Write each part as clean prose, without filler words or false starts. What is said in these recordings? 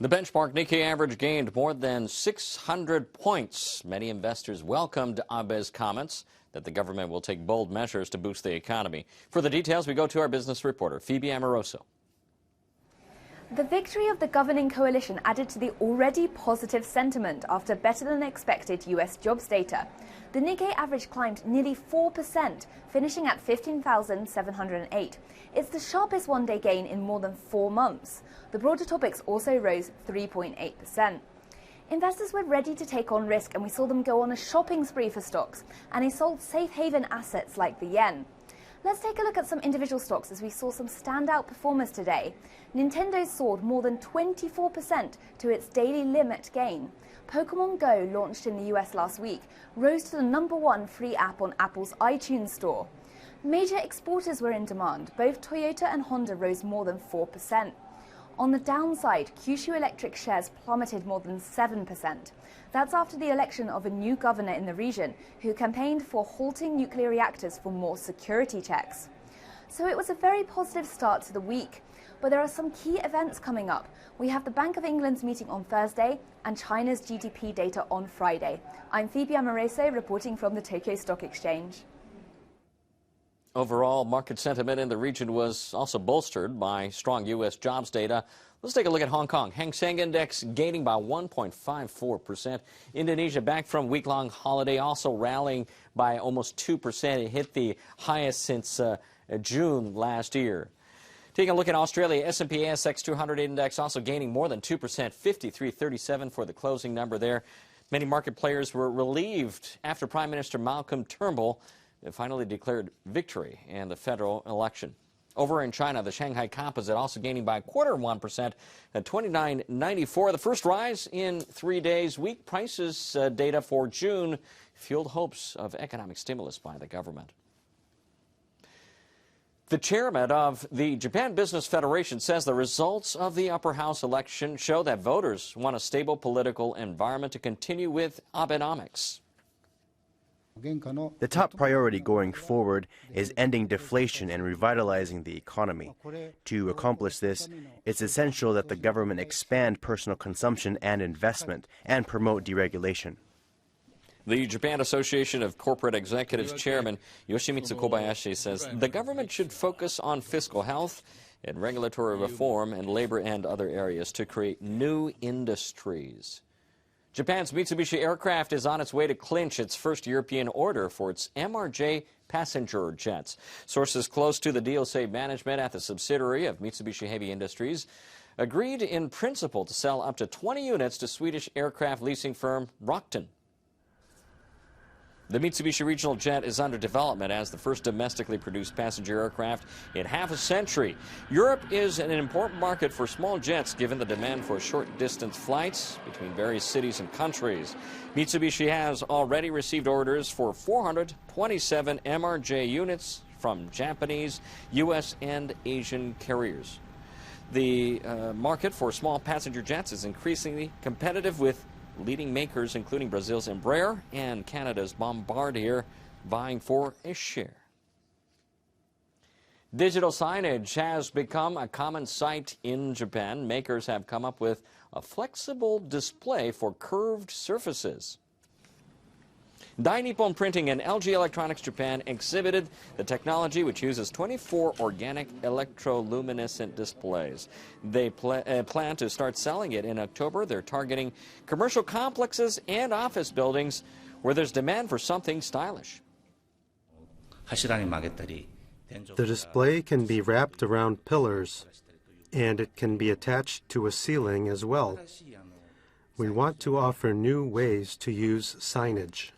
The benchmark Nikkei average gained more than 600 points. Many investors welcomed Abe's comments that the government will take bold measures to boost the economy. For the details, we go to our business reporter, Phoebe Amoroso. The victory of the governing coalition added to the already positive sentiment after better-than-expected U.S. jobs data. The Nikkei average climbed nearly 4%, finishing at 15,708. It's the sharpest one-day gain in more than 4 months. The broader topics also rose 3.8%. Investors were ready to take on risk, and we saw them go on a shopping spree for stocks, and they sold safe haven assets like the yen. Let's take a look at some individual stocks as we saw some standout performers today. Nintendo soared more than 24% to its daily limit gain. Pokemon Go, launched in the US last week, rose to the #1 free app on Apple's iTunes store. Major exporters were in demand. Both Toyota and Honda rose more than 4%. On the downside, Kyushu Electric shares plummeted more than 7%. That's after the election of a new governor in the region who campaigned for halting nuclear reactors for more security checks. So it was a very positive start to the week. But there are some key events coming up. We have the Bank of England's meeting on Thursday and China's GDP data on Friday. I'm Phoebe Amoroso reporting from the Tokyo Stock Exchange. Overall, market sentiment in the region was also bolstered by strong U.S. jobs data. Let's take a look at Hong Kong. Hang Seng Index gaining by 1.54%. Indonesia, back from week-long holiday, also rallying by almost 2%. It hit the highest since June last year. Taking a look at Australia, S&P ASX 200 Index also gaining more than 2%, 53.37 for the closing number there. Many market players were relieved after Prime Minister Malcolm Turnbull finally declared victory in the federal election. Over in China, the Shanghai Composite also gaining by 0.25% at 29.94. The first rise in 3 days. Weak prices data for June fueled hopes of economic stimulus by the government. The chairman of the Japan Business Federation says the results of the upper house election show that voters want a stable political environment to continue with Abenomics. The top priority going forward is ending deflation and revitalizing the economy. To accomplish this, it's essential that the government expand personal consumption and investment and promote deregulation. The Japan Association of Corporate Executives Chairman Yoshimitsu Kobayashi says the government should focus on fiscal health and regulatory reform and labor and other areas to create new industries. Japan's Mitsubishi Aircraft is on its way to clinch its first European order for its MRJ passenger jets. Sources close to the deal say management at the subsidiary of Mitsubishi Heavy Industries agreed in principle to sell up to 20 units to Swedish aircraft leasing firm Rockton. The Mitsubishi regional jet is under development as the first domestically produced passenger aircraft in half a century. Europe is an important market for small jets given the demand for short-distance flights between various cities and countries. Mitsubishi has already received orders for 427 MRJ units from Japanese, U.S., and Asian carriers. The market for small passenger jets is increasingly competitive with leading makers including Brazil's Embraer and Canada's Bombardier vying for a share. Digital signage has become a common sight in Japan. Makers have come up with a flexible display for curved surfaces. Dai Nippon Printing and LG Electronics Japan exhibited the technology which uses 24 organic electroluminescent displays. They plan to start selling it in October. They're targeting commercial complexes and office buildings where there's demand for something stylish. The display can be wrapped around pillars, and it can be attached to a ceiling as well. We want to offer new ways to use signage.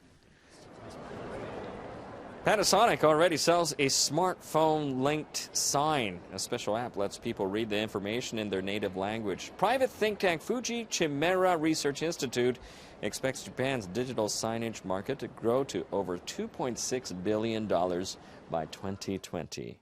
Panasonic already sells a smartphone-linked sign. A special app lets people read the information in their native language. Private think tank Fuji Chimera Research Institute expects Japan's digital signage market to grow to over $2.6 billion by 2020.